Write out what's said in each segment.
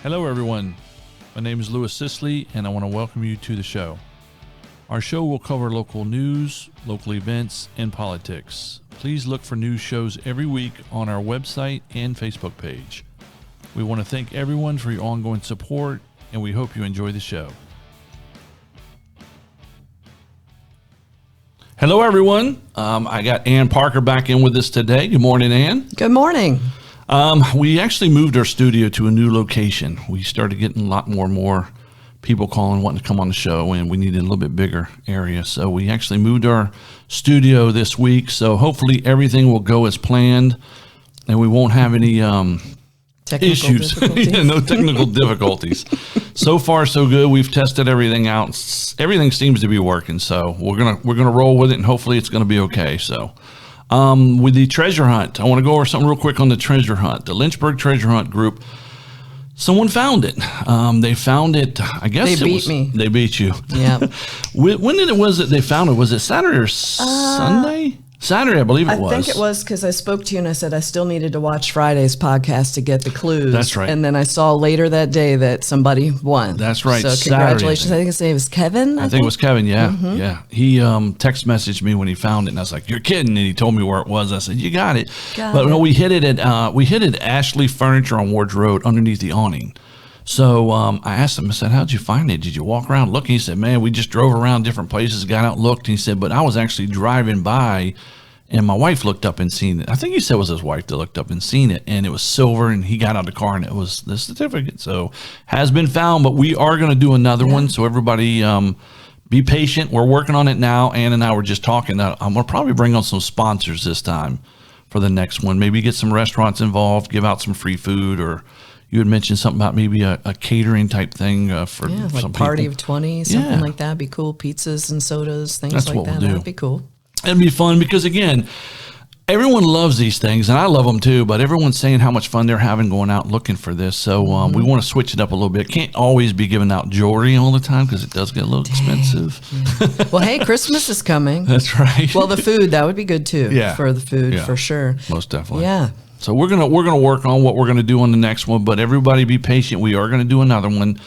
Hello, everyone. My name is Louis Scicli, and I want to welcome you to the show. Our show will cover local news, local events, and politics. Please look for news shows every week on our website and Facebook page. We want to thank everyone for your ongoing support, and we hope you enjoy the show. Hello, everyone. I got Ann Parker back in with us today. Good morning, Ann. Good morning. We actually moved our studio to a new location. We started getting a lot more people calling, wanting to come on the show, and we needed a little bit bigger area. So we actually moved our studio this week. So hopefully everything will go as planned, and we won't have any issues. No technical difficulties. So far, so good. We've tested everything out. Everything seems to be working. So we're gonna roll with it, and hopefully it's gonna be okay. So. With the treasure hunt, I want to go over something real quick on the treasure hunt. The Lynchburg Treasure Hunt group, someone found it. They found it, I guess they beat me. They beat you. Yeah. When was it they found it? Was it Saturday or Sunday? Saturday, I believe it was. I think it was because I spoke to you and I said I still needed to watch Friday's podcast to get the clues. That's right. And then I saw later that day that somebody won. That's right. So congratulations. I think his name was Kevin. I think it was Kevin, yeah. Mm-hmm. Yeah. He text messaged me when he found it, and I was like, "You're kidding." And he told me where it was. I said, "You got it." No, we hit it at Ashley Furniture on Ward's Road underneath the awning. So I asked him, I said, "How'd you find it? Did you walk around looking?" He said, "Man, we just drove around different places, got out, looked." And he said, "But I was actually driving by, and my wife looked up and seen it." I think he said it was his wife that looked up and seen it, and it was silver, and he got out of the car, and it was the certificate. So has been found, but we are going to do another one. So everybody be patient. We're working on it now. Ann and I were just talking that I'm going to probably bring on some sponsors this time for the next one. Maybe get some restaurants involved, give out some free food, or you had mentioned something about maybe a catering type thing for some like party people. of 20, something like that. Be cool. Pizzas and sodas, things That's like what that. We'll do. That'd be cool. It'd be fun because, again, everyone loves these things, and I love them too, but everyone's saying how much fun they're having going out looking for this. So we want to switch it up a little bit. Can't always be giving out jewelry all the time because it does get a little expensive. Yeah. Well, hey, Christmas is coming. That's right. Well, the food, that would be good too. Yeah. For the food, for sure. Most definitely. Yeah. So we're gonna work on what we're gonna do on the next one, but everybody be patient. We are gonna do another one.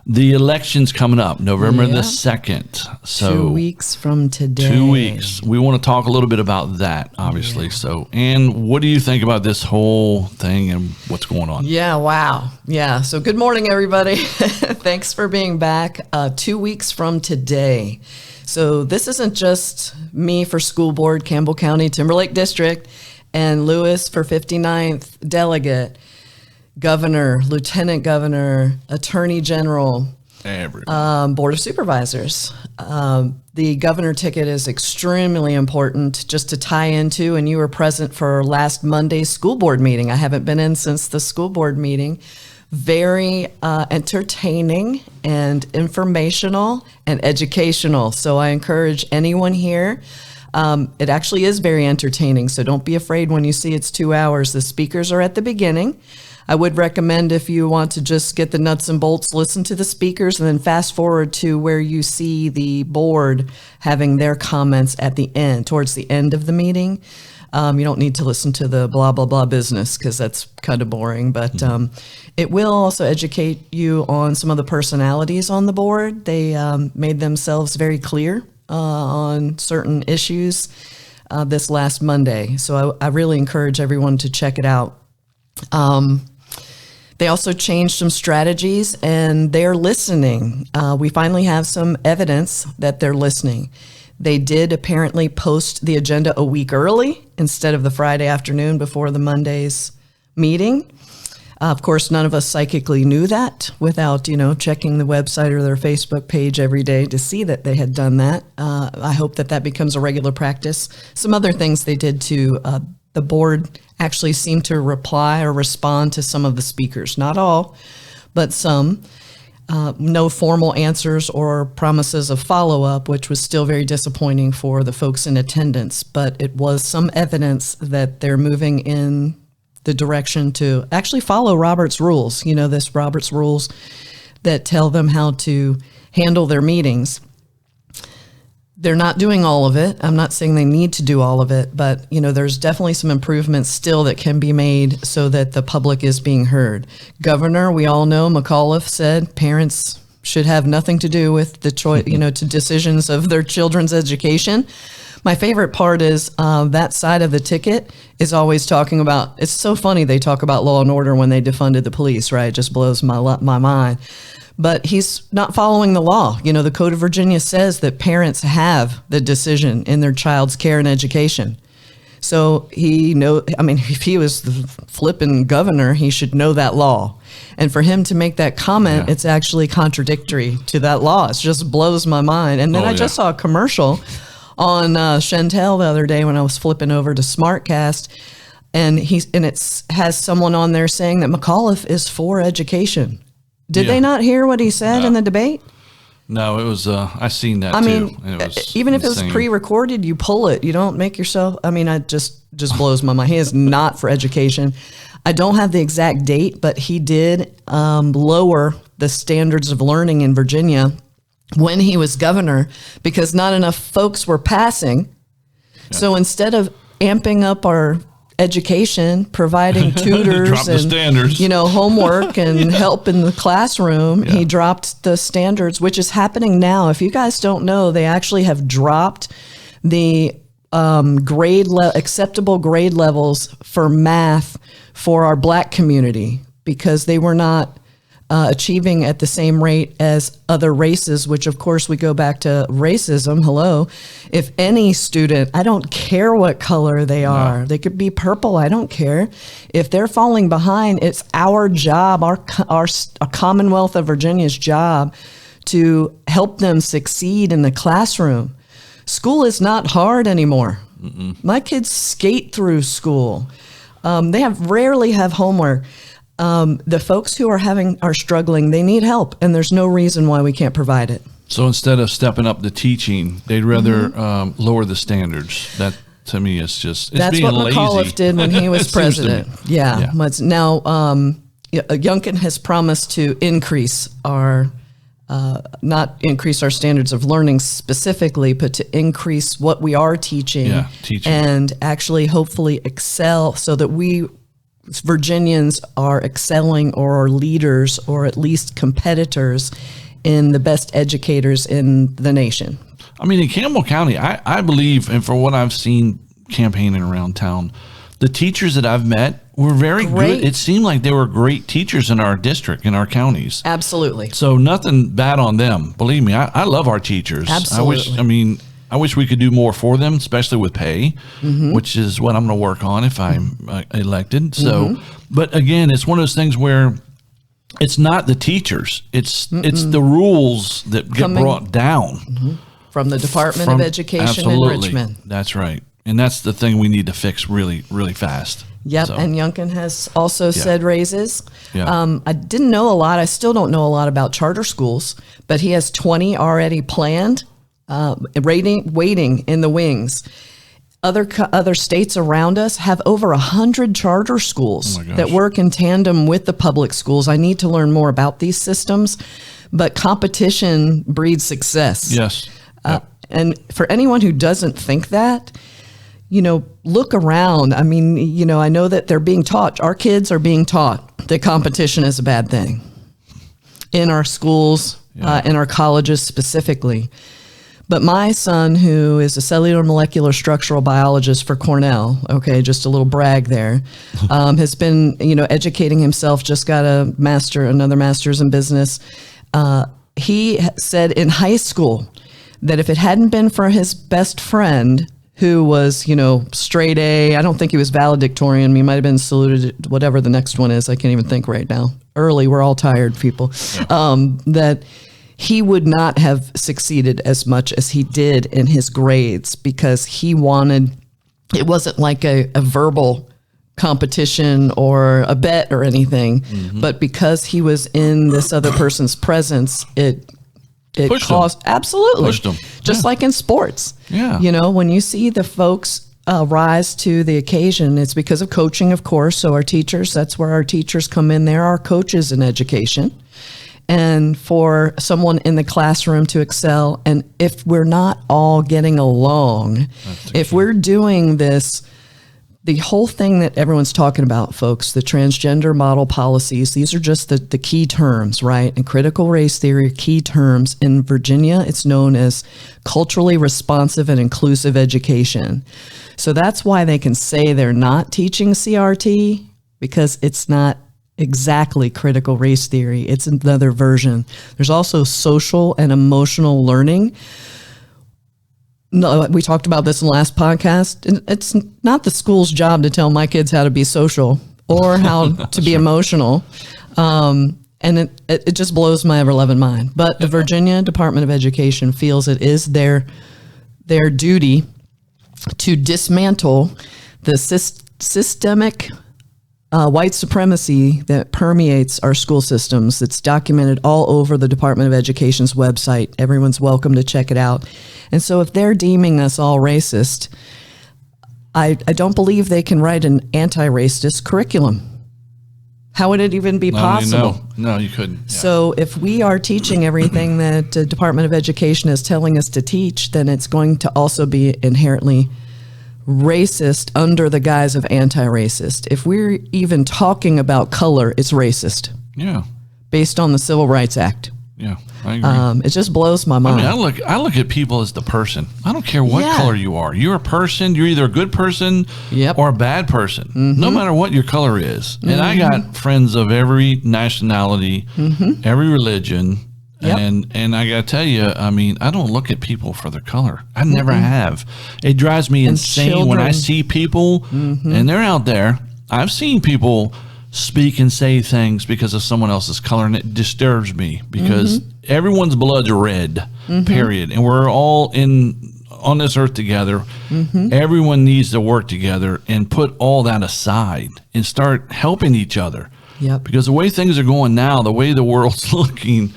The election's coming up, November the 2nd. So 2 weeks from today. 2 weeks. We want to talk a little bit about that, obviously. Yeah. So, Ann, what do you think about this whole thing and what's going on? Yeah, wow. Yeah. So good morning, everybody. Thanks for being back. 2 weeks from today. So this isn't just me for school board, Campbell County, Timberlake District, and Louis for 59th delegate. Governor, Lieutenant Governor, Attorney General, Board of Supervisors. The governor ticket is extremely important just to tie into, and you were present for last Monday's school board meeting. I haven't been in since the school board meeting. Very entertaining and informational and educational. So I encourage anyone here. It actually is very entertaining, so don't be afraid when you see it's 2 hours. The speakers are at the beginning. I would recommend if you want to just get the nuts and bolts, listen to the speakers, and then fast forward to where you see the board having their comments at the end, towards the end of the meeting. You don't need to listen to the blah, blah, blah business because that's kind of boring, but it will also educate you on some of the personalities on the board. They made themselves very clear on certain issues this last Monday. So I really encourage everyone to check it out. They also changed some strategies, and they're listening. We finally have some evidence that they're listening. They did apparently post the agenda a week early instead of the Friday afternoon before the Monday's meeting. Of course, none of us psychically knew that without, checking the website or their Facebook page every day to see that they had done that. I hope that becomes a regular practice. Some other things they did too. The board actually seemed to reply or respond to some of the speakers. Not all, but some. No formal answers or promises of follow-up, which was still very disappointing for the folks in attendance. But it was some evidence that they're moving in the direction to actually follow Robert's rules. This Robert's rules that tell them how to handle their meetings. They're not doing all of it. I'm not saying they need to do all of it, but there's definitely some improvements still that can be made so that the public is being heard. Governor, we all know, McAuliffe said parents should have nothing to do with the choice, to decisions of their children's education. My favorite part is that side of the ticket is always talking about, it's so funny they talk about law and order when they defunded the police, right? It just blows my mind. But he's not following the law. The Code of Virginia says that parents have the decision in their child's care and education. So if he was the flipping governor, he should know that law. And for him to make that comment, It's actually contradictory to that law. It just blows my mind. And then I just saw a commercial on Chantel the other day when I was flipping over to SmartCast, and it has someone on there saying that McAuliffe is for education. Did they not hear what he said in the debate? No, it was, I seen that too. It was even if insane. it was pre-recorded, you pull it. You don't make yourself, it just blows my mind. He is not for education. I don't have the exact date, but he did lower the standards of learning in Virginia when he was governor because not enough folks were passing. Yeah. So instead of amping up our education, providing tutors and homework and help in the classroom, he dropped the standards, which is happening now. If you guys don't know, they actually have dropped the acceptable grade levels for math for our Black community because they were not achieving at the same rate as other races, which of course we go back to racism. Hello. If any student, I don't care what color they are, they could be purple, I don't care. If they're falling behind, it's our job, our Commonwealth of Virginia's job to help them succeed in the classroom. School is not hard anymore. My kids skate through school. They rarely have homework. The folks who are struggling, they need help, and there's no reason why we can't provide it. So instead of stepping up the teaching, they'd rather lower the standards. That to me is just that's being what lazy. McAuliffe did when he was president. Yeah. Now Youngkin has promised to increase our. Not increase our standards of learning specifically, but to increase what we are teaching. And actually hopefully excel so that we Virginians are excelling or are leaders or at least competitors in the best educators in the nation. I mean, in Campbell County, I believe, and for what I've seen campaigning around town, the teachers that I've met were very good. It seemed like they were great teachers in our district, in our counties. Absolutely. So nothing bad on them. Believe me, I love our teachers. Absolutely. I wish we could do more for them, especially with pay, which is what I'm going to work on if I'm elected. So, but again, it's one of those things where it's not the teachers; it's the rules that get brought down from the Department of Education in Richmond. That's right, and that's the thing we need to fix really, really fast. Yep, and Youngkin has also said raises. Yeah. I didn't know a lot. I still don't know a lot about charter schools, but he has 20 already planned. Waiting in the wings. Other states around us have over 100 charter schools that work in tandem with the public schools. I need to learn more about these systems, but competition breeds success. Yes. And for anyone who doesn't think that, look around. I mean, I know that they're being taught, our kids are being taught that competition is a bad thing in our schools, in our colleges specifically. But my son, who is a cellular molecular structural biologist for Cornell, just a little brag there, has been, educating himself, just got another master's in business. He said in high school that if it hadn't been for his best friend, who was, straight A, I don't think he was valedictorian. He might have been saluted, whatever the next one is. I can't even think right now. Early, we're all tired people. That he would not have succeeded as much as he did in his grades because it wasn't like a verbal competition or a bet or anything, but because he was in this other person's presence, it caused, absolutely. Pushed him. Just like in sports. Yeah. When you see the folks rise to the occasion, it's because of coaching, of course. So our teachers, that's where our teachers come in. They're our coaches in education. and for someone in the classroom to excel. And if we're not all getting along, if we're doing this, the whole thing that everyone's talking about, folks, the transgender model policies, these are just the key terms, right? And critical race theory, key terms. In Virginia, it's known as culturally responsive and inclusive education. So that's why they can say they're not teaching CRT, because it's not exactly critical race theory. It's another version. There's also social and emotional learning. No, we talked about this in the last podcast. It's not the school's job to tell my kids how to be social or how to be emotional. And it just blows my ever-loving mind. But the Virginia Department of Education feels it is their duty to dismantle the systemic white supremacy that permeates our school systems. It's documented all over the Department of Education's website. Everyone's welcome to check it out. And so if they're deeming us all racist, I don't believe they can write an anti-racist curriculum. How would it even be possible? No, you couldn't. Yeah. So if we are teaching everything that the Department of Education is telling us to teach, then it's going to also be inherently racist under the guise of anti-racist. If we're even talking about color, it's racist. Yeah. Based on the Civil Rights Act. Yeah, I agree. It just blows my mind. I mean, I look at people as the person. I don't care what color you are. You're a person. You're either a good person or a bad person, no matter what your color is. And I got friends of every nationality, every religion. And I got to tell you, I mean, I don't look at people for their color. I never have. It drives me insane when I see people and they're out there. I've seen people speak and say things because of someone else's color, and it disturbs me because everyone's blood's red, period. And we're all on this earth together. Everyone needs to work together and put all that aside and start helping each other. Because the way things are going now, the way the world's looking,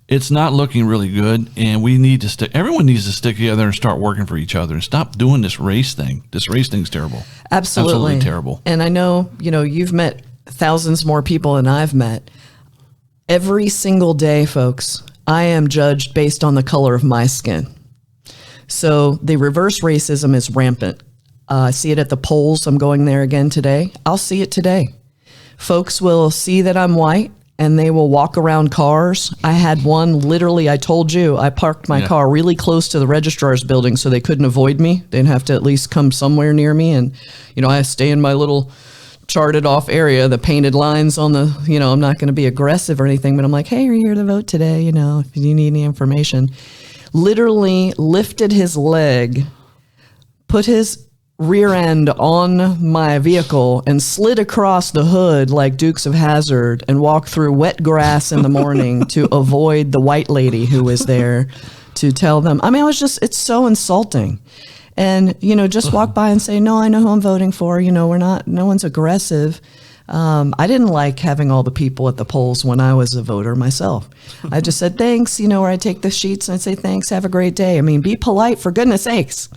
it's not looking really good, and we need to everyone needs to stick together and start working for each other and stop doing this race thing. This race thing's terrible. Absolutely terrible. And I know, you've met thousands more people than I've met. Every single day, folks, I am judged based on the color of my skin. So the reverse racism is rampant. I see it at the polls. I'm going there again today. I'll see it today. Folks will see that I'm white, and they will walk around cars. I had one, literally, I told you, I parked my car really close to the registrar's building so they couldn't avoid me. They'd have to at least come somewhere near me. And, I stay in my little charted off area, the painted lines on the, I'm not going to be aggressive or anything, but I'm like, hey, are you here to vote today? If you need any information. Literally lifted his leg, put his rear end on my vehicle and slid across the hood like Dukes of Hazzard and walked through wet grass in the morning to avoid the white lady who was there to tell them. I mean, it's so insulting. And, just walk by and say, no, I know who I'm voting for. No one's aggressive. I didn't like having all the people at the polls when I was a voter myself. I just said, thanks, or I take the sheets and I say, thanks, have a great day. I mean, be polite, for goodness sakes.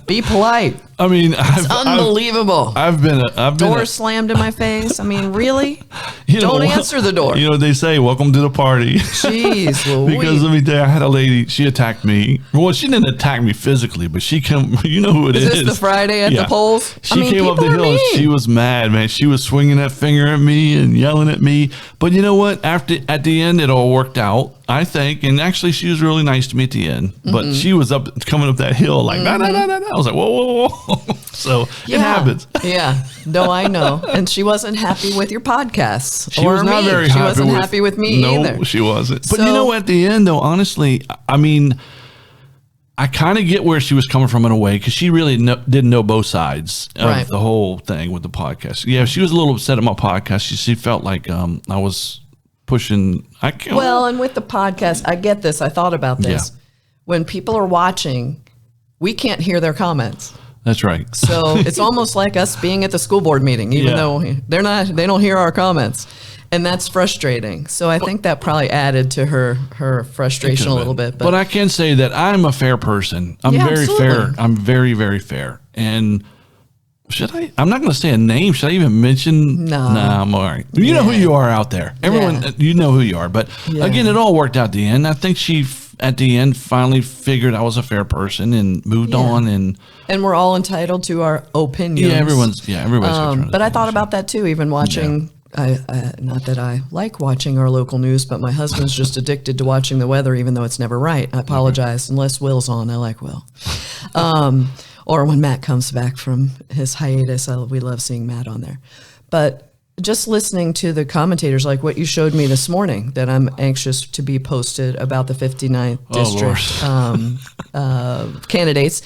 Be polite. I mean, it's unbelievable. I've been door slammed in my face. I mean, really? Don't answer the door. They say, welcome to the party. Jeez, because let me tell you, I had a lady, she attacked me. Well, she didn't attack me physically, but she came, you know who it is. Is this the Friday at the polls? She came up the hill and she was mad, man. She was swinging that finger at me and yelling at me. But you know what? At the end, it all worked out, I think. And actually, she was really nice to me at the end. But she was coming up that hill like, nah. I was like, whoa. So it happens. Yeah. No, I know. And she wasn't happy with your podcasts. She was not very happy. She wasn't happy with me either. No, she wasn't. But at the end, though, honestly, I mean, I kind of get where she was coming from in a way, because she really didn't know both sides of the whole thing with the podcast. Yeah, she was a little upset at my podcast. She felt like I was pushing. And with the podcast, I get this. I thought about this. Yeah. When people are watching, we can't hear their comments. That's right. So it's almost like us being at the school board meeting, even though they don't hear our comments. And that's frustrating. So I think that probably added to her frustration a little bit. But I can say that I'm a fair person. I'm very fair. I'm very, very fair. And should I? I'm not going to say a name. Should I even mention? No. Nah, I'm all right. You know who you are out there. Everyone, you know who you are. But again, it all worked out at the end. I think she, at the end, finally figured I was a fair person and moved on. And we're all entitled to our opinions. Everybody's but I thought about that too, even watching. Not that I like watching our local news, but my husband's just addicted to watching the weather, even though it's never right. I apologize. Unless Will's on, I like Will. Or when Matt comes back from his hiatus, we love seeing Matt on there. But just listening to the commentators, like what you showed me this morning, that I'm anxious to be posted about the 59th district candidates,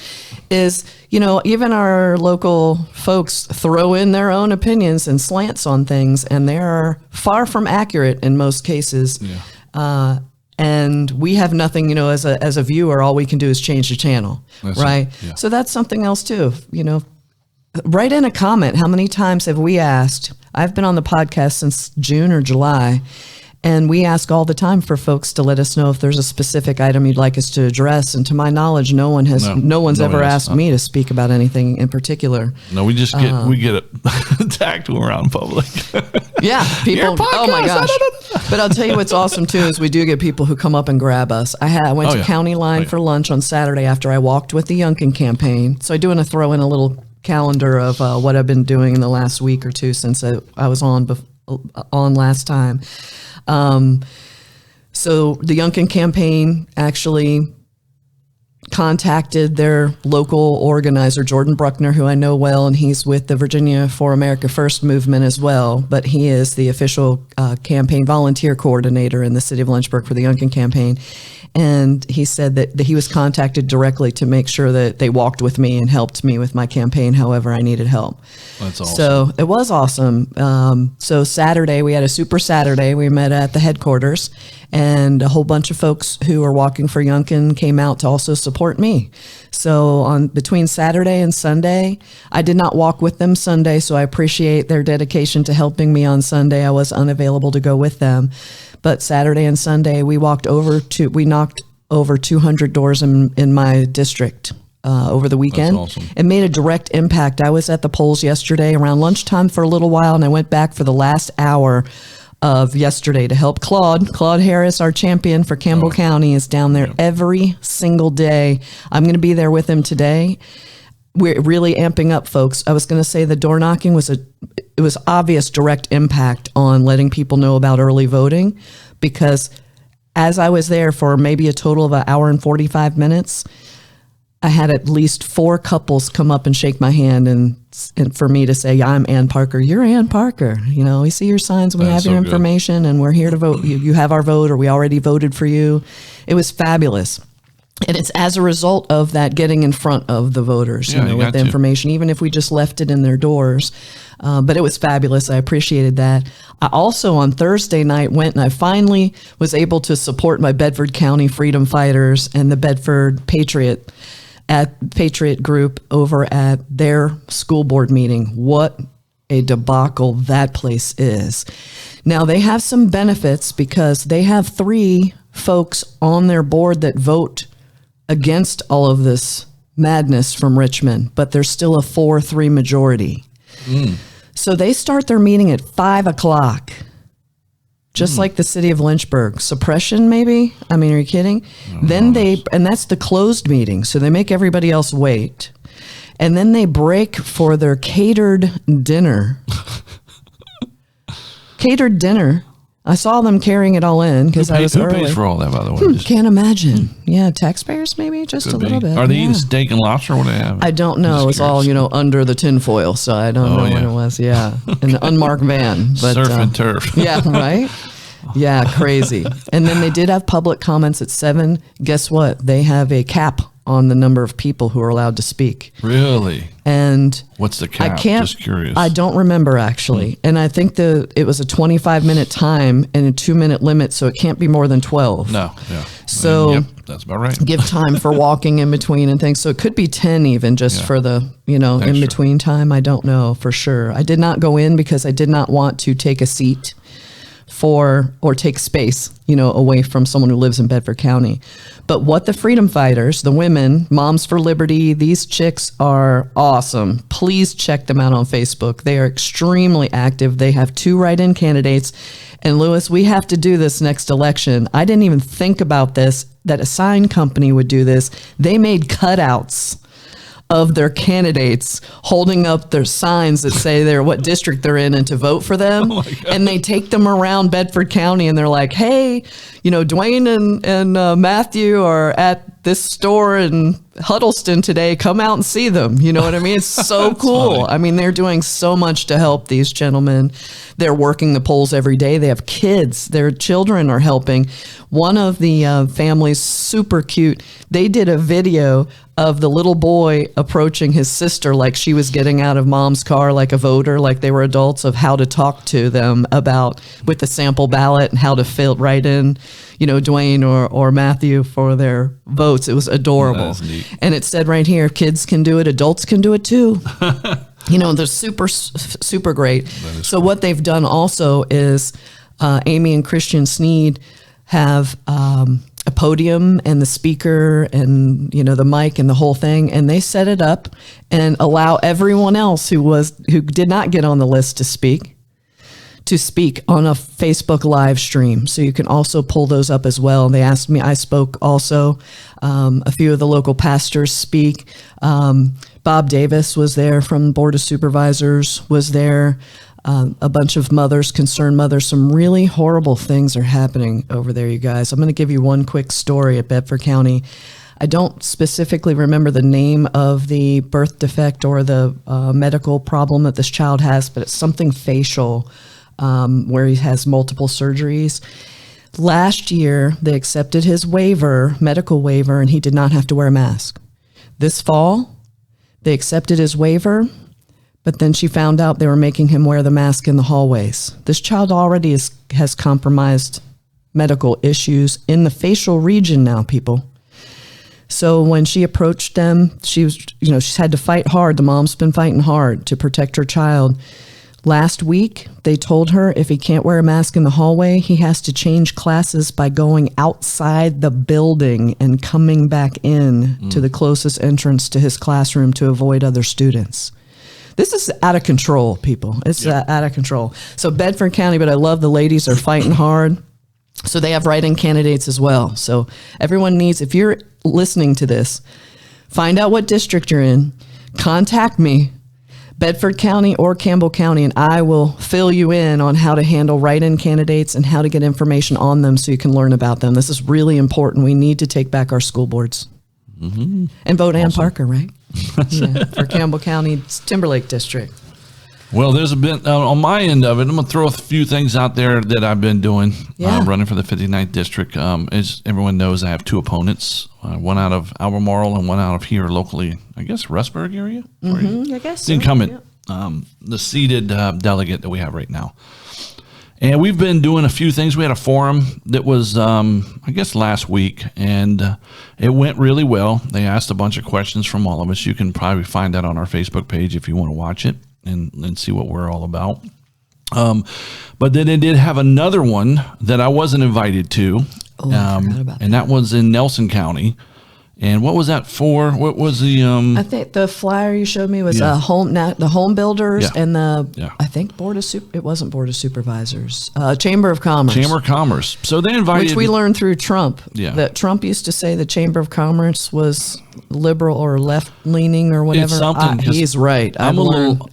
is, even our local folks throw in their own opinions and slants on things, and they are far from accurate in most cases. Yeah. And we have nothing, as a viewer, all we can do is change the channel, right? Yeah. So that's something else too, Write in a comment. How many times have we asked? I've been on the podcast since June or July, and we ask all the time for folks to let us know if there's a specific item you'd like us to address. And to my knowledge, no one's ever asked me to speak about anything in particular. No, we just get attacked when we're out in public. Yeah, people. Oh my gosh! But I'll tell you what's awesome too is we do get people who come up and grab us. I went to County Line for lunch on Saturday after I walked with the Youngkin campaign. So I do want to throw in a little calendar of what I've been doing in the last week or two since I was on last time. So the Youngkin campaign actually contacted their local organizer, Jordan Bruckner, who I know well, and he's with the Virginia for America First movement as well, but he is the official campaign volunteer coordinator in the city of Lynchburg for the Youngkin campaign. And he said that he was contacted directly to make sure that they walked with me and helped me with my campaign however I needed help. That's awesome. So it was awesome. So Saturday, we had a super Saturday. We met at the headquarters, and a whole bunch of folks who are walking for Youngkin came out to also support me. So between Saturday and Sunday, I did not walk with them Sunday, so I appreciate their dedication to helping me on Sunday. I was unavailable to go with them. But Saturday and Sunday, we knocked over 200 doors in my district over the weekend. That's awesome. It made a direct impact. I was at the polls yesterday around lunchtime for a little while, and I went back for the last hour of yesterday to help Claude. Claude Harris, our champion for Campbell County, is down there every single day. I'm going to be there with him today. We're really amping up, folks. I was going to say the door knocking was obvious direct impact on letting people know about early voting, because as I was there for maybe a total of an hour and 45 minutes, I had at least 4 couples come up and shake my hand and for me to say, yeah, I'm Ann Parker. You're Ann Parker. We see your signs. We have your information, and we're here to vote. You have our vote, or we already voted for you. It was fabulous. And it's as a result of that getting in front of the voters, with the information, even if we just left it in their doors. But it was fabulous. I appreciated that. I also on Thursday night went and I finally was able to support my Bedford County freedom fighters and the Bedford Patriot group over at their school board meeting. What a debacle that place is. Now they have some benefits because they have 3 folks on their board that vote against all of this madness from Richmond, but there's still a 4-3 majority. So they start their meeting at 5:00, just like the city of Lynchburg. Suppression, maybe? I mean, are you kidding? And that's the closed meeting, so they make everybody else wait. And then they break for their catered dinner. Catered dinner. I saw them carrying it all in because I was early. Who pays for all that, by the way? Can't imagine. Yeah, taxpayers maybe, just a little bit. Are they eating steak and lobster? What do they have? I don't know. It's all, under the tinfoil, so I don't know what it was. Yeah, in an unmarked van. But, surf and turf. Yeah, right? Yeah, crazy. And then they did have public comments at 7. Guess what? They have a cap on the number of people who are allowed to speak. Really? And what's the cap? Just curious. I don't remember actually. And I think it was a 25-minute time and a 2-minute limit, so it can't be more than 12. No, yeah. So that's about right. Give time for walking in between and things. So it could be 10 even just for the, in between time. I don't know for sure. I did not go in because I did not want to take a seat or take space, away from someone who lives in Bedford County. But what the freedom fighters, the women, Moms for Liberty, these chicks are awesome. Please check them out on Facebook. They are extremely active. They have 2 write-in candidates. And Louis, we have to do this next election. I didn't even think about this, that a sign company would do this. They made cutouts of their candidates holding up their signs that say what district they're in and to vote for them. Oh, and they take them around Bedford County and they're like, hey, Dwayne and Matthew are at this store in Huddleston today. Come out and see them. You know what I mean? It's so cool. Funny. I mean, they're doing so much to help these gentlemen. They're working the polls every day. They have kids. Their children are helping. One of the families, super cute, they did a video of the little boy approaching his sister like she was getting out of mom's car, like a voter, like they were adults, of how to talk to them about with the sample ballot and how to fill right in, Dwayne or Matthew for their votes. It was adorable. And it said right here, kids can do it, adults can do it too. They're super great. So what they've done also is Amy and Christian Sneed have a podium and the speaker and the mic and the whole thing, and they set it up and allow everyone else who did not get on the list to speak on a Facebook live stream. So you can also pull those up as well. They asked me, I spoke also. A few of the local pastors speak. Bob Davis was there from Board of Supervisors, was there. A bunch of mothers, concerned mothers. Some really horrible things are happening over there, you guys. I'm going to give you one quick story at Bedford County. I don't specifically remember the name of the birth defect or the medical problem that this child has, but it's something facial where he has multiple surgeries. Last year, they accepted his medical waiver, and he did not have to wear a mask. This fall, they accepted his waiver, but then she found out they were making him wear the mask in the hallways. This child already has compromised medical issues in the facial region now, people. So when she approached them, she's had to fight hard. The mom's been fighting hard to protect her child. Last week, they told her if he can't wear a mask in the hallway, he has to change classes by going outside the building and coming back in to the closest entrance to his classroom to avoid other students. This is out of control, people. It's out of control. So Bedford County, but I love the ladies are fighting hard. So they have write-in candidates as well. So everyone needs, if you're listening to this, find out what district you're in, contact me, Bedford County or Campbell County, and I will fill you in on how to handle write-in candidates and how to get information on them so you can learn about them. This is really important. We need to take back our school boards. Mm-hmm. And vote Ann Parker, right? For Campbell County Timberlake District. Well, there's been on my end of it, I'm going to throw a few things out there that I've been doing, running for the 59th District. As everyone knows, I have 2 opponents, one out of Albemarle and one out of here locally, I guess, Rustburg area? Mm-hmm, I guess the incumbent, the seated delegate that we have right now. And we've been doing a few things. We had a forum that was, I guess, last week, and it went really well. They asked a bunch of questions from all of us. You can probably find that on our Facebook page if you want to watch it and see what we're all about. But then they did have another one that I wasn't invited to, I forgot about and that was in Nelson County. And what was that for? What was the? I think the flyer you showed me was the home builders and I think it wasn't Board of Supervisors, Chamber of Commerce. Chamber of Commerce. So they invited, which we learned through Trump. Yeah. That Trump used to say the Chamber of Commerce was liberal or left leaning or whatever. It's something. He's right. I am a little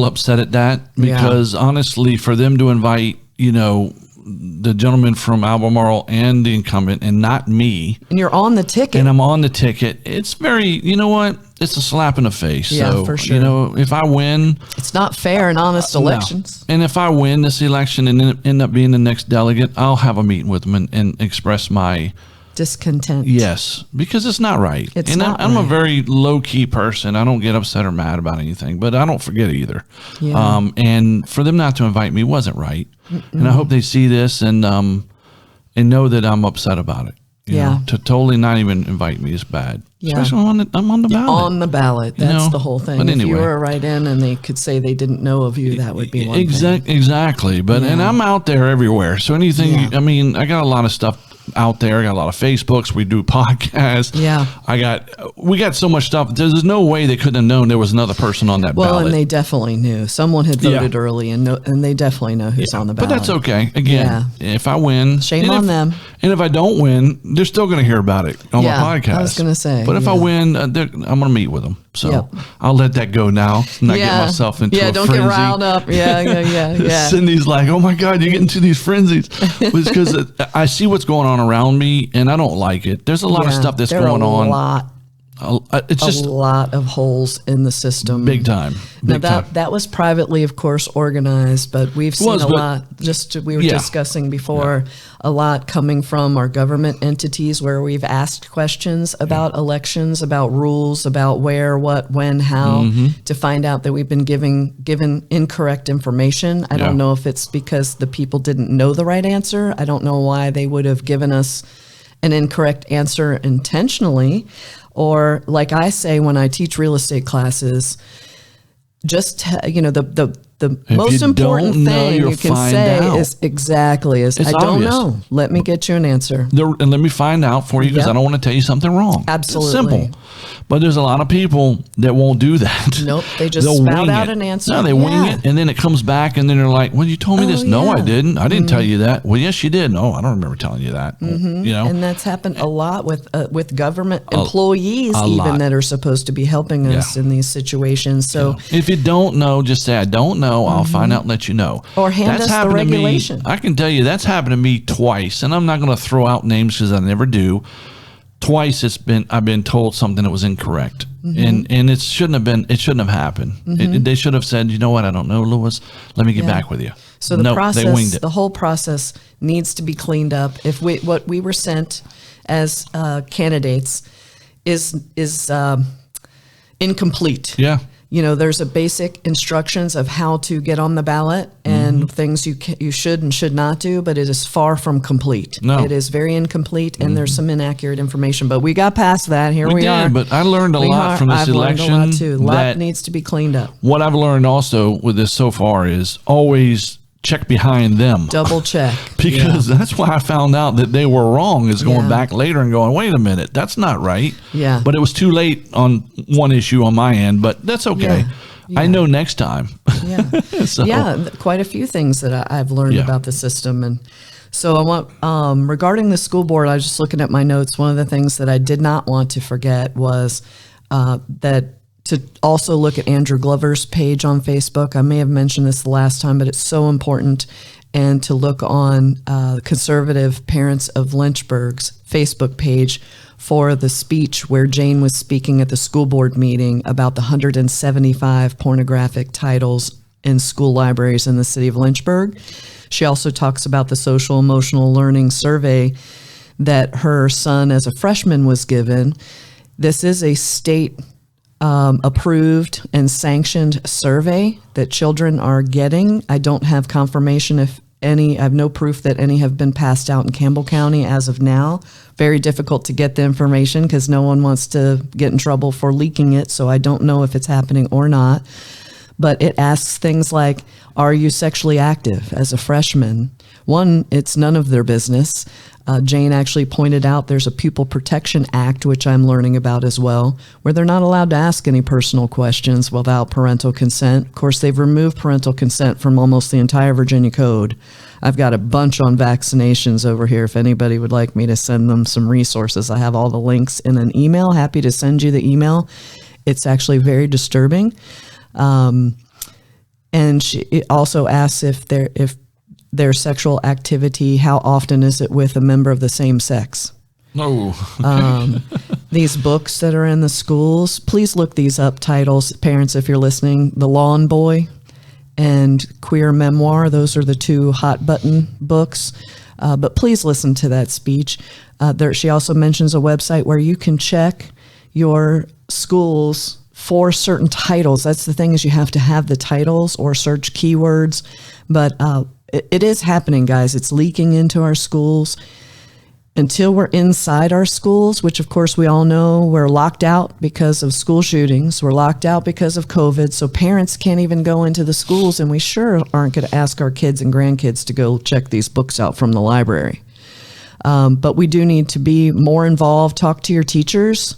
upset at that because honestly, for them to invite, the gentleman from Albemarle and the incumbent and not me. And you're on the ticket. And I'm on the ticket. It's very, it's a slap in the face. Yeah, so, for sure. If I win. It's not fair and honest elections. No. And if I win this election and end up being the next delegate, I'll have a meeting with them and express my discontent. Yes, because it's not right. I'm a very low-key person. I don't get upset or mad about anything, but I don't forget either. Yeah. And for them not to invite me wasn't right. And I hope they see this and know that I'm upset about it. You know, to totally not even invite me is bad. Especially I'm on the ballot. On the ballot. That's the whole thing. But anyway. If you were a write-in and they could say they didn't know of you, that would be one thing. Exactly. But and I'm out there everywhere. So anything, I mean, I got a lot of stuff out there. I got a lot of Facebooks. We do podcasts. Yeah. We got so much stuff. There's no way they couldn't have known there was another person on that ballot. Well, and they definitely knew. Someone had voted early, and they definitely know who's on the ballot. But that's okay. Again, if I win, shame on them. And if I don't win, they're still going to hear about it on my podcast. I was going to say. But if I win, I'm going to meet with them. So I'll let that go now. Not get myself into a frenzy. Yeah, don't get riled up. Yeah. Cindy's like, oh my God, you get into these frenzies. It's because I see what's going on around me and I don't like it. There's a lot of stuff that's going on. It's just a lot of holes in the system. Big time. That was privately, of course, organized, but we've seen a lot. We were discussing before, a lot coming from our government entities where we've asked questions about elections, about rules, about where, what, when, how, to find out that we've been given incorrect information. I don't know if it's because the people didn't know the right answer. I don't know why they would have given us an incorrect answer intentionally. Or like I say when I teach real estate classes, just the most important thing you can say is I don't know. Let me get you an answer. And let me find out for you because I don't want to tell you something wrong. Absolutely. It's simple. But there's a lot of people that won't do that. Nope. They just spout out an answer. No, they wing it. And then it comes back and then they're like, well, you told me this. No, I didn't. I didn't tell you that. Well, yes, you did. No, I don't remember telling you that. You know? And that's happened a lot with government employees that are supposed to be helping us in these situations. So if you don't know, just say, I don't know. I'll find out and let you know. Or hand us the regulation. I can tell you that's happened to me twice. And I'm not going to throw out names because I never do. Twice I've been told something that was incorrect. And it shouldn't have happened. They should have said, you know what, I don't know, Louis. Let me get back with you. So the whole process needs to be cleaned up. If what we were sent as candidates is incomplete. Yeah. You know, there's a basic instructions of how to get on the ballot and things you should and should not do, but it is far from complete. No. It is very incomplete, and there's some inaccurate information. But we got past that. Here we are. But I learned a lot from this election. I've learned a lot too. A lot needs to be cleaned up. What I've learned also with this so far is always check behind them. Double check. Because that's why I found out that they were wrong, is going back later and going, wait a minute, that's not right. Yeah. But it was too late on one issue on my end, but that's okay. I know next time. Quite a few things that I've learned about the system. And so I want, regarding the school board, I was just looking at my notes. One of the things that I did not want to forget was that to also look at Andrew Glover's page on Facebook. I may have mentioned this the last time, but it's so important. And to look on Conservative Parents of Lynchburg's Facebook page for the speech where Jane was speaking at the school board meeting about the 175 pornographic titles in school libraries in the city of Lynchburg. She also talks about the social emotional learning survey that her son as a freshman was given. This is a state approved and sanctioned survey that children are getting. I don't have confirmation if any, I have no proof that any have been passed out in Campbell County as of now. Very difficult to get the information because no one wants to get in trouble for leaking it. So I don't know if it's happening or not. But it asks things like, are you sexually active as a freshman? One, it's none of their business. Jane actually pointed out there's a Pupil Protection Act, which I'm learning about as well, where they're not allowed to ask any personal questions without parental consent. Of course, they've removed parental consent from almost the entire Virginia Code. I've got a bunch on vaccinations over here. If anybody would like me to send them some resources, I have all the links in an email. Happy to send you the email. It's actually very disturbing. And she also asks if their sexual activity, how often is it with a member of the same sex? No. These books that are in the schools, please look these up. Titles, parents, if you're listening, The Lawn Boy and Queer Memoir. Those are the two hot button books. But please listen to that speech. She also mentions a website where you can check your schools for certain titles. That's the thing, is you have to have the titles or search keywords. But it is happening, guys. It's leaking into our schools. until we're inside our schools, which of course we all know we're locked out because of school shootings, we're locked out because of COVID, so parents can't even go into the schools, and we sure aren't going to ask our kids and grandkids to go check these books out from the library. But we do need to be more involved, talk to your teachers,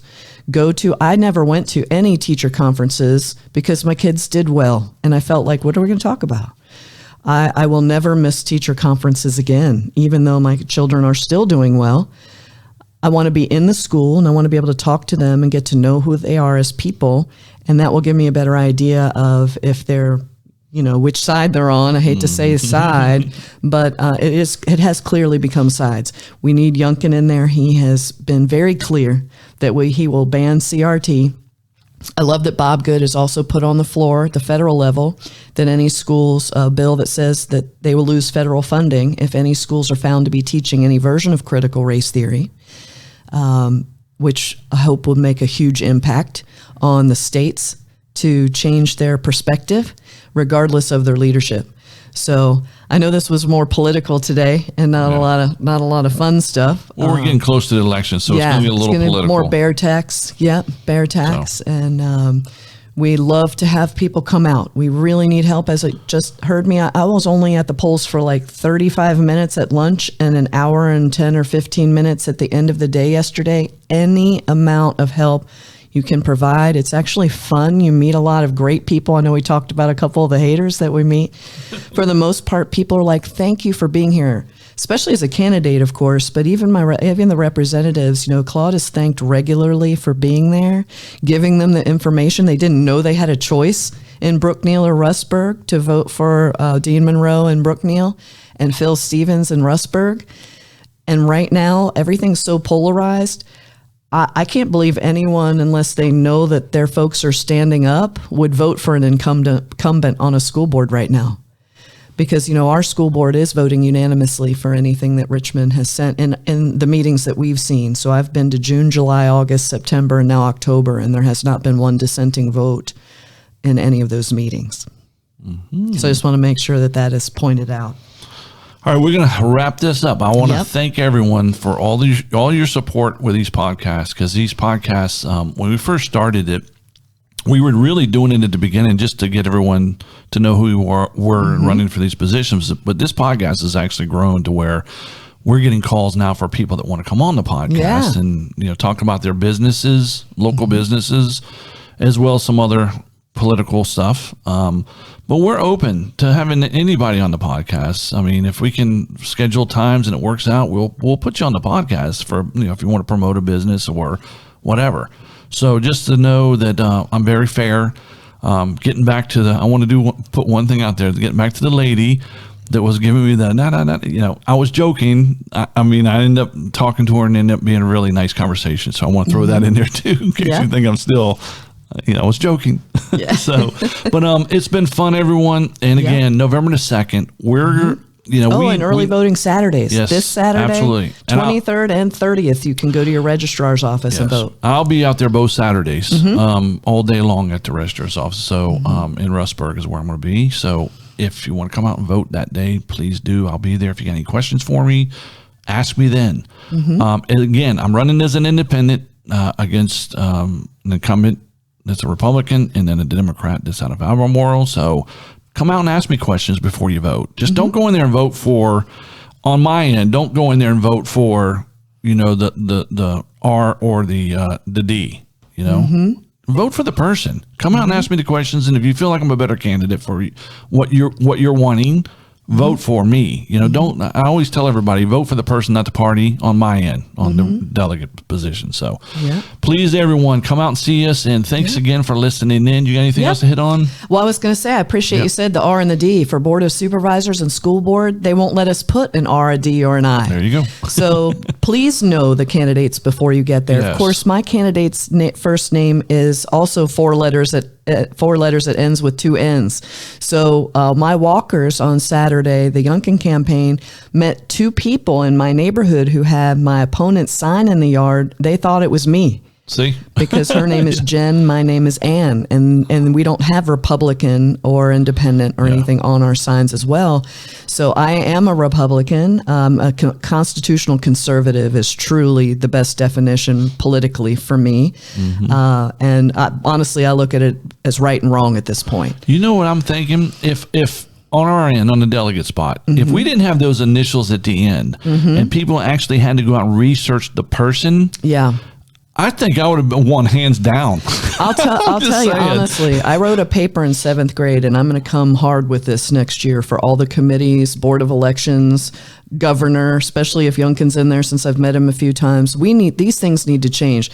I never went to any teacher conferences because my kids did well, and I felt like, what are we going to talk about? I will never miss teacher conferences again, even though my children are still doing well. I want to be in the school, and I want to be able to talk to them and get to know who they are as people, and that will give me a better idea of if they're, which side they're on. I hate to say side, but it has clearly become sides. We need Youngkin in there. He has been very clear that he will ban CRT. I love that Bob Good has also put on the floor at the federal level that any schools bill that says that they will lose federal funding if any schools are found to be teaching any version of critical race theory, which I hope will make a huge impact on the states to change their perspective regardless of their leadership. So I know this was more political today and not a lot of fun stuff. Well, we're getting close to the election, so it's going to get a little political. More bear tax. Yeah, bear tax. So. And we love to have people come out. We really need help. As I just heard me, I was only at the polls for like 35 minutes at lunch and an hour and 10 or 15 minutes at the end of the day yesterday. Any amount of help you can provide. It's actually fun. You meet a lot of great people. I know we talked about a couple of the haters that we meet. For the most part, people are like, thank you for being here, especially as a candidate, of course, but even the representatives, Claude is thanked regularly for being there, giving them the information. They didn't know they had a choice in Brookneal or Rustburg to vote for Dean Monroe in Brookneal and Phil Stevens in Rustburg. And right now, everything's so polarized. I can't believe anyone, unless they know that their folks are standing up, would vote for an incumbent on a school board right now. Because, our school board is voting unanimously for anything that Richmond has sent in the meetings that we've seen. So I've been to June, July, August, September, and now October, and there has not been one dissenting vote in any of those meetings. Mm-hmm. So I just want to make sure that is pointed out. All right, we're going to wrap this up. I want to thank everyone for all your support with these podcasts, because these podcasts, when we first started it, we were really doing it at the beginning just to get everyone to know who we were mm-hmm. running for these positions. But this podcast has actually grown to where we're getting calls now for people that want to come on the podcast and talk about their businesses, local mm-hmm. businesses, as well as some other political stuff. But we're open to having anybody on the podcast. I mean, if we can schedule times and it works out, we'll put you on the podcast for, if you want to promote a business or whatever. So just to know that I'm very fair. Getting back to I want to put one thing out there, getting back to the lady that was giving me the, I was joking. I mean, I ended up talking to her and ended up being a really nice conversation. So I want to throw that in there too, in case you think I'm still... I was joking. Yeah. But it's been fun, everyone. And again, November the 2nd, we're, and early voting Saturdays. Yes, this Saturday, absolutely. 23rd and 30th, you can go to your registrar's office and vote. I'll be out there both Saturdays, mm-hmm. All day long at the registrar's office. So mm-hmm. In Rustburg is where I'm going to be. So if you want to come out and vote that day, please do. I'll be there. If you got any questions for me, ask me then. Mm-hmm. And again, I'm running as an independent against an incumbent that's a Republican, and then a Democrat that's out of Albemarle. So come out and ask me questions before you vote. Just don't go in there and vote for, on my end, don't go in there and vote for, the R or the D, Mm-hmm. Vote for the person. Come out and ask me the questions, and if you feel like I'm a better candidate for what you're wanting, vote for me. Don't. I always tell everybody, vote for the person, not the party. On my end, on the delegate position. So, please, everyone, come out and see us. And thanks again for listening in. You got anything else to hit on? Well, I was going to say, I appreciate you said the R and the D for Board of Supervisors and School Board. They won't let us put an R, a D, or an I. There you go. So please know the candidates before you get there. Yes. Of course, my candidate's first name is also four letters that ends with two N's. So my walkers on Saturday, the Youngkin campaign, met two people in my neighborhood who had my opponent's sign in the yard. They thought it was me. See? Because her name is Jen, my name is Ann, and we don't have Republican or independent or anything on our signs as well. So I am a Republican. Constitutional conservative is truly the best definition politically for me. And honestly, I look at it as right and wrong at this point. You know what I'm thinking? If on our end, on the delegate spot, if we didn't have those initials at the end and people actually had to go out and research the person, I think I would have been won hands down. I'll tell you honestly, I wrote a paper in 7th grade, and I'm going to come hard with this next year for all the committees, Board of Elections, Governor, especially if Youngkin's in there since I've met him a few times. These things need to change.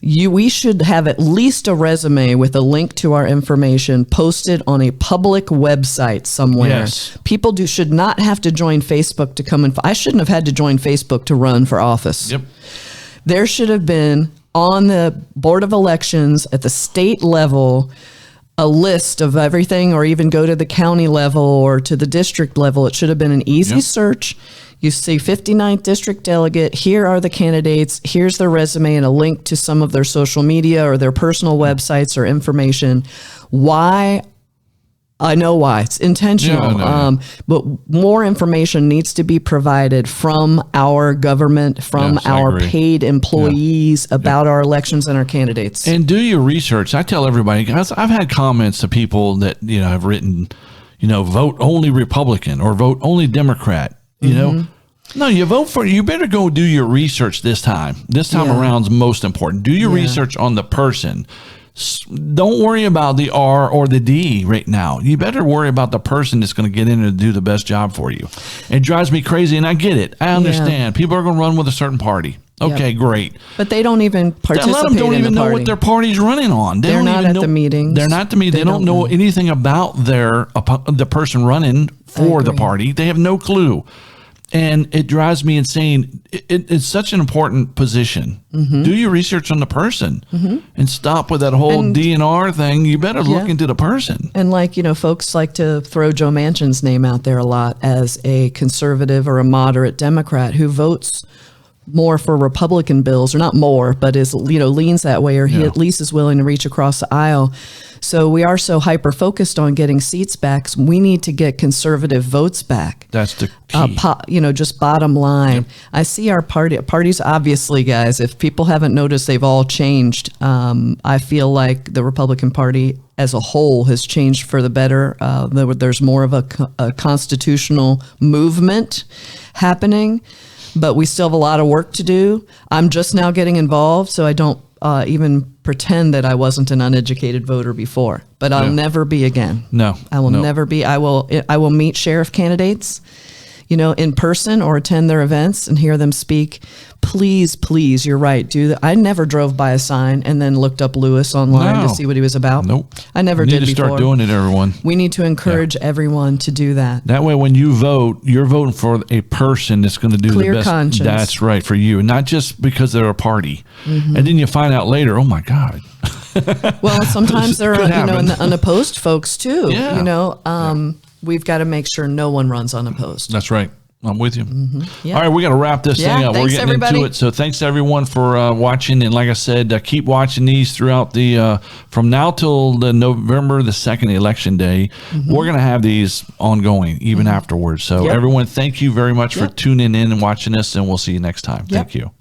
We should have at least a resume with a link to our information posted on a public website somewhere. Yes. People should not have to join Facebook to come in. I shouldn't have had to join Facebook to run for office. Yep. There should have been on the Board of Elections at the state level a list of everything, or even go to the county level or to the district level. It should have been an easy search. You see 59th district delegate, here are the candidates, here's their resume and a link to some of their social media or their personal websites or information. Why? I know why. It's intentional. But more information needs to be provided from our government, from our paid employees about our elections and our candidates. And do your research. I tell everybody, guys, I've had comments to people that, have written, vote only Republican or vote only Democrat, No, you better go do your research this time. This time around is most important. Do your research on the person. Don't worry about the R or the D right now. You better worry about the person that's going to get in and do the best job for you. It drives me crazy, and I get it. I understand. People are going to run with a certain party. Okay, great. But they don't even participate. A lot of them don't even know what their party's running on. They're not at the meetings. They're not at the meeting. They don't know anything about the person running for the party. They have no clue. And it drives me insane. It's such an important position. Do your research on the person and stop with that whole DNR thing. You better look into the person. And folks like to throw Joe Manchin's name out there a lot as a conservative or a moderate Democrat who votes more for Republican bills, or not more, but leans that way, or he at least is willing to reach across the aisle. So we are so hyper focused on getting seats back. So we need to get conservative votes back. That's the key. Just bottom line. I see our parties, obviously, guys, if people haven't noticed, they've all changed. I feel like the Republican Party as a whole has changed for the better. There's more of a constitutional movement happening. But we still have a lot of work to do. I'm just now getting involved, so I don't even pretend that I wasn't an uneducated voter before. But I'll never be again. No, I will never be. I will meet sheriff candidates, in person or attend their events and hear them speak. Please, you're right. Do that. I never drove by a sign and then looked up Louis online to see what he was about. Nope. I never did before. Need to start doing it, everyone. We need to encourage everyone to do that. That way, when you vote, you're voting for a person that's going to do Clear the best. Conscience. That's right, for you, and not just because they're a party. And then you find out later, oh my God. Well, sometimes there are unopposed folks too. We've got to make sure no one runs unopposed. That's right. I'm with you. All right, we got to wrap this thing up. We're getting into it. So thanks to everyone for watching. And like I said, keep watching these throughout from now till the November the 2nd, election day. We're going to have these ongoing even afterwards. So everyone, thank you very much for tuning in and watching us, and we'll see you next time. Thank you.